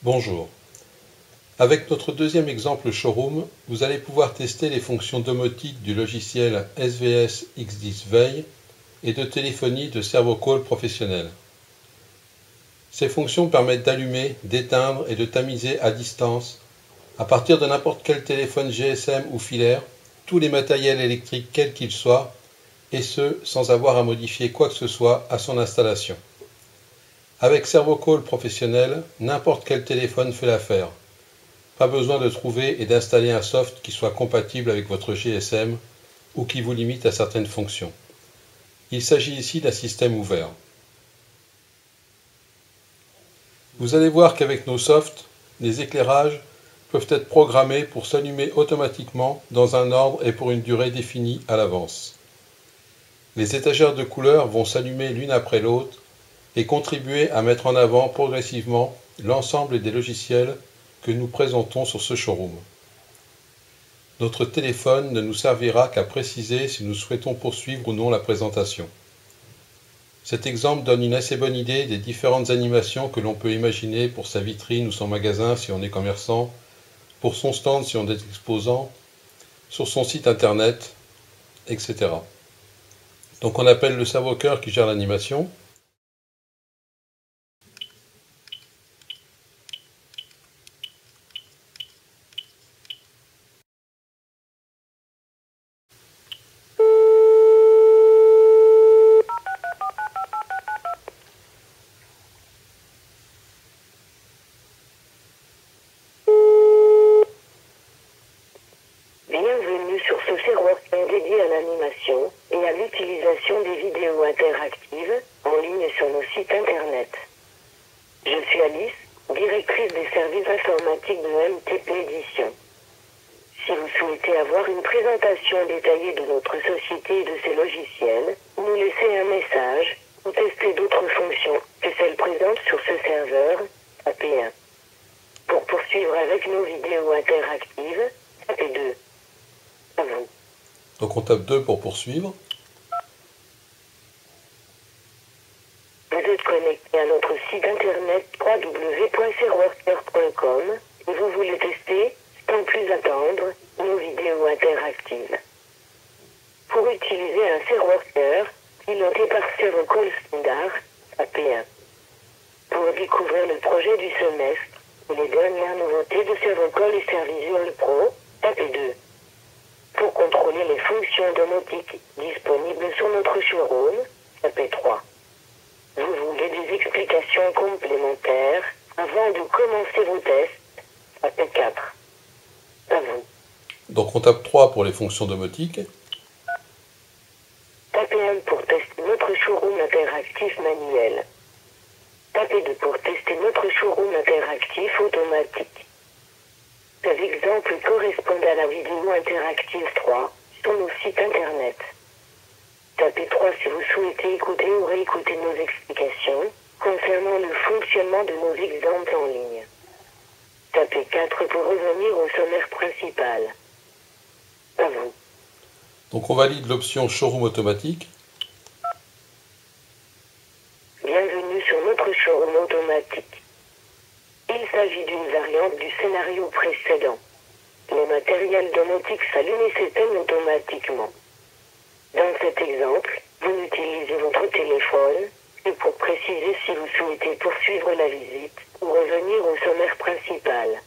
Bonjour. Avec notre deuxième exemple showroom, vous allez pouvoir tester les fonctions domotique du logiciel SVS X10 Veille et de téléphonie de Servocall professionnel. Ces fonctions permettent d'allumer, d'éteindre et de tamiser à distance, à partir de n'importe quel téléphone GSM ou filaire, tous les matériels électriques quels qu'ils soient, et ce, sans avoir à modifier quoi que ce soit à son installation. Avec Servocall professionnel, n'importe quel téléphone fait l'affaire. Pas besoin de trouver et d'installer un soft qui soit compatible avec votre GSM ou qui vous limite à certaines fonctions. Il s'agit ici d'un système ouvert. Vous allez voir qu'avec nos softs, les éclairages peuvent être programmés pour s'allumer automatiquement dans un ordre et pour une durée définie à l'avance. Les étagères de couleurs vont s'allumer l'une après l'autre et contribuer à mettre en avant progressivement l'ensemble des logiciels que nous présentons sur ce showroom. Notre téléphone ne nous servira qu'à préciser si nous souhaitons poursuivre ou non la présentation. Cet exemple donne une assez bonne idée des différentes animations que l'on peut imaginer pour sa vitrine ou son magasin si on est commerçant, pour son stand si on est exposant, sur son site internet, etc. Donc on appelle le serveur qui gère l'animation. Bienvenue sur ce serveur dédié à l'animation et à l'utilisation des vidéos interactives en ligne sur nos sites internet. Je suis Alice, directrice des services informatiques de MTP Édition. Si vous souhaitez avoir une présentation détaillée de notre société et de ses logiciels, nous laisser un message ou tester d'autres fonctions que celles présentes sur ce serveur, tapez 1. Pour poursuivre avec nos vidéos interactives, tapez 2. À vous. Donc on tape 2 pour poursuivre. Vous êtes connecté à notre site internet www.serworker.com et vous voulez tester, sans plus attendre, nos vidéos interactives. Pour utiliser un Serworker, piloté par Servocall Standard, tapez 1. Pour découvrir le projet du semestre et les dernières nouveautés de Servocall et Servisual Pro, tapez 2. Pour contrôler les fonctions domotiques disponibles sur notre showroom, tapez 3. Vous voulez des explications complémentaires avant de commencer vos tests, tapez 4. À vous. Donc on tape 3 pour les fonctions domotiques. Tapez 1 pour tester notre showroom interactif manuel. Tapez 2 pour tester notre showroom interactif automatique. Ces exemples correspondent à la vidéo interactive 3 sur nos sites internet. Tapez 3 si vous souhaitez écouter ou réécouter nos explications concernant le fonctionnement de nos exemples en ligne. Tapez 4 pour revenir au sommaire principal. À vous. Donc on valide l'option showroom automatique. Bienvenue sur notre showroom automatique. Il s'agit d'une variante du scénario précédent. Les matériels domotiques s'allument et s'éteignent automatiquement. Dans cet exemple, vous utilisez votre téléphone, et pour préciser si vous souhaitez poursuivre la visite, ou revenir au sommaire principal.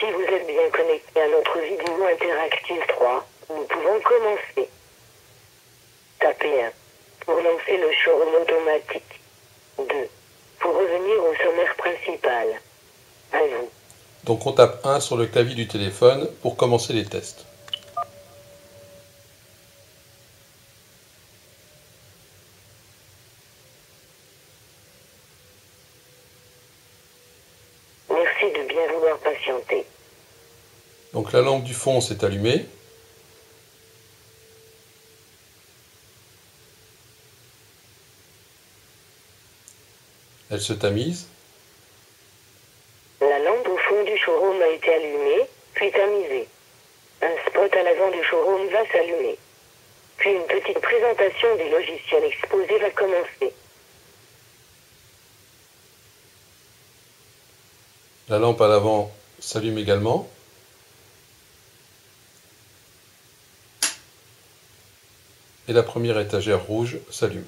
Si vous êtes bien connecté à notre vidéo interactive 3, nous pouvons commencer. Tapez 1 pour lancer le showroom automatique. 2 pour revenir au sommaire principal. À vous. Donc on tape 1 sur le clavier du téléphone pour commencer les tests. Merci de bien vouloir patienter. Donc la lampe du fond s'est allumée. Elle se tamise. La lampe au fond du showroom a été allumée, puis tamisée. Un spot à l'avant du showroom va s'allumer. Puis une petite présentation des logiciels exposés va commencer. La lampe à l'avant s'allume également. Et la première étagère rouge s'allume.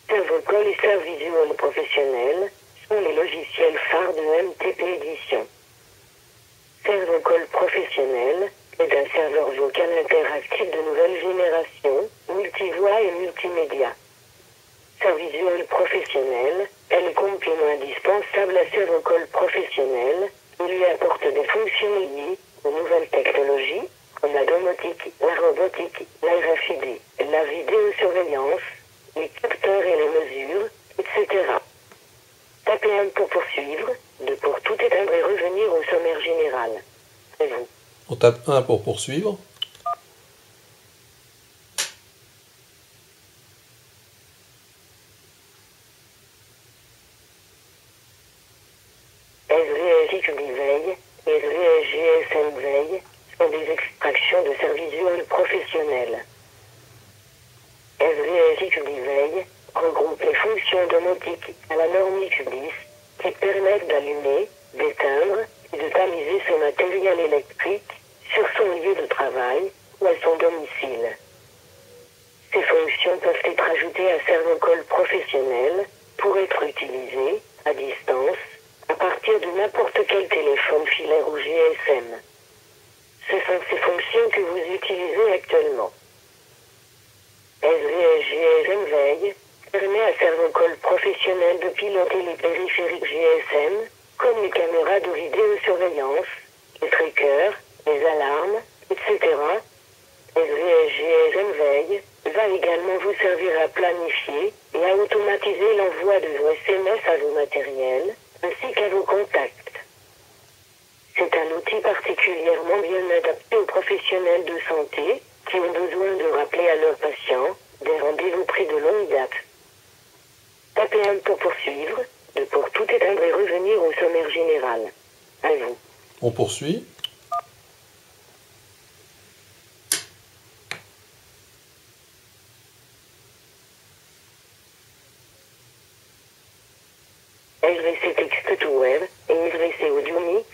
Servocol et Servisual Professionnel sont les logiciels phares de MTP Édition. Servocol Professionnel est un serveur vocal interactif de nouvelle génération, multivoix et multimédia. Servisual Professionnel est le complément indispensable à Servocol Professionnel. Il lui apporte des fonctions liées aux nouvelles technologies, comme la domotique, la robotique, la RFID, la vidéosurveillance, les capteurs et les mesures, etc. Tapez 1 pour poursuivre, 2 pour tout éteindre et revenir au sommaire général. C'est vous. On tape 1 pour poursuivre. SVSX Veille et SVSGSM Veille sont des extractions de Servisual Professionnel. SVSX Veille regroupe les fonctions domotiques à la norme X10 qui permettent d'allumer, d'éteindre et de tamiser son matériel électrique sur son lieu de travail ou à son domicile. Ces fonctions peuvent être ajoutées à Servocol Professionnel pour être utilisées à distance à partir de n'importe quel téléphone filaire ou GSM. Ce sont ces fonctions que vous utilisez actuellement. SVSGSM Veille permet à Servocol Professionnel de piloter les périphériques GSM, comme les caméras de vidéosurveillance, les trackers, les alarmes, etc. SVSGSM Veille va également vous servir à planifier et à automatiser l'envoi de vos SMS à vos matériels, ainsi qu'à vos contacts. C'est un outil particulièrement bien adapté aux professionnels de santé qui ont besoin de rappeler à leurs patients des rendez-vous pris de longue date. Tapez 1 pour poursuivre, 2 pour tout éteindre et revenir au sommaire général. À vous. On poursuit. SVC Text to Web et SVC Audio Mix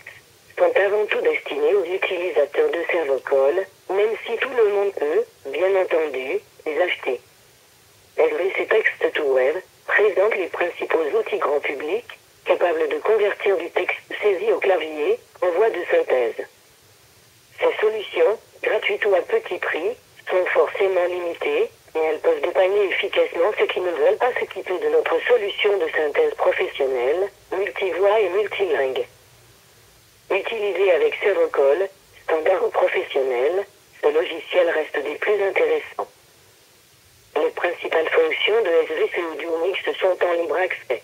sont avant tout destinés aux utilisateurs de Servocol, même si tout le monde peut, bien entendu, les acheter. SVC Text to Web présente les principaux outils grand public, capables de convertir du texte saisi au clavier en voix de synthèse. Ces solutions, gratuites ou à petit prix, sont forcément limitées, et elles peuvent dépanner efficacement ceux qui ne veulent pas s'équiper de notre solution de synthèse professionnelle, multivoix et multilingue. Utilisé avec Servocol, standard ou professionnel, ce logiciel reste des plus intéressants. Les principales fonctions de SVC Audio Mix sont en libre accès.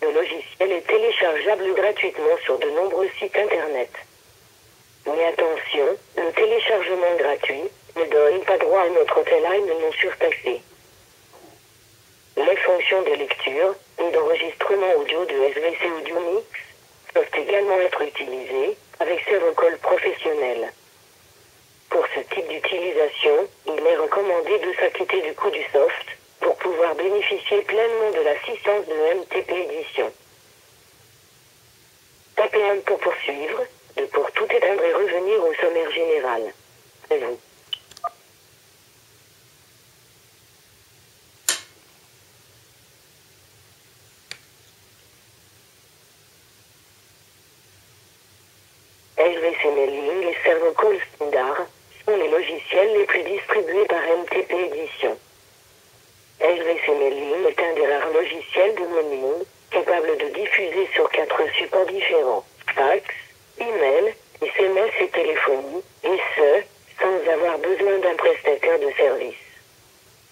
Le logiciel est téléchargeable gratuitement sur de nombreux sites internet. Mais attention, le téléchargement gratuit ne donne pas droit à notre hotline non surtaxé. Les fonctions de lecture et d'enregistrement audio de SVC Audio Mix peuvent également être utilisées avec Servocol Professionnel. Pour ce type d'utilisation, il est recommandé de s'acquitter du coût du soft pour pouvoir bénéficier pleinement de l'assistance de MTP Édition. Tapez 1 pour poursuivre, 2 pour tout éteindre et revenir au sommaire général. C'est vous. SVC Mailing et Servocol Standard sont les logiciels les plus distribués par MTP Édition. SVC Mailing est un des rares logiciels de mailing capable de diffuser sur 4 supports différents: fax, email, SMS et téléphonie, et ce, sans avoir besoin d'un prestataire de service.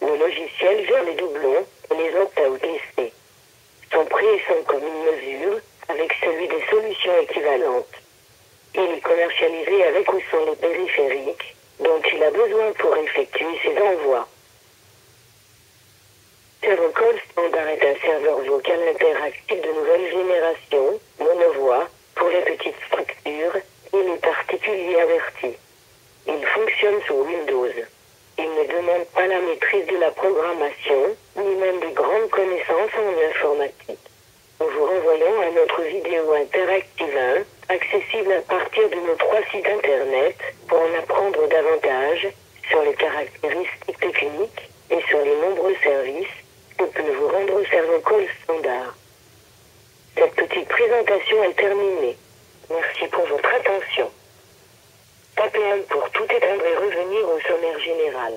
Le logiciel gère les doublons et les opt-out listés. Son prix est sans commune mesure avec celui des solutions équivalentes. Il est commercialisé avec ou sans les périphériques dont il a besoin pour effectuer ses envois. Servocol Standard est un serveur vocal interactif de nouvelle génération, monovoix, pour les petites structures et les particuliers avertis. Il fonctionne sous Windows. Il ne demande pas la maîtrise de la programmation, ni même de grandes connaissances en informatique. notre vidéo interactive 1, accessible à partir de nos 3 sites internet, pour en apprendre davantage sur les caractéristiques techniques et sur les nombreux services que peut vous rendre Servocall Standard. Cette petite présentation est terminée. Merci pour votre attention. Tapez 1 pour tout éteindre et revenir au sommaire général.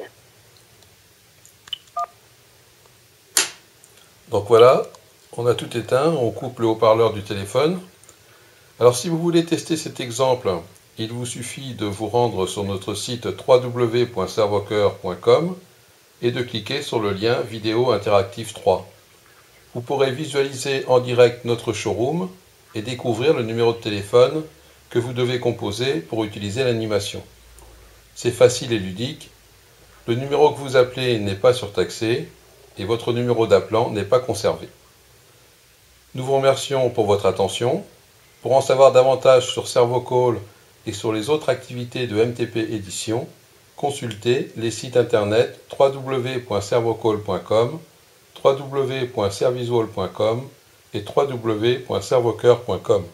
Donc voilà, on a tout éteint, on coupe le haut-parleur du téléphone. Alors si vous voulez tester cet exemple, il vous suffit de vous rendre sur notre site www.servocoeur.com et de cliquer sur le lien Vidéo Interactive 3. Vous pourrez visualiser en direct notre showroom et découvrir le numéro de téléphone que vous devez composer pour utiliser l'animation. C'est facile et ludique. Le numéro que vous appelez n'est pas surtaxé et votre numéro d'appelant n'est pas conservé. Nous vous remercions pour votre attention. Pour en savoir davantage sur Servocall et sur les autres activités de MTP Édition, consultez les sites internet www.servocall.com, www.servisual.com et www.servocoeur.com.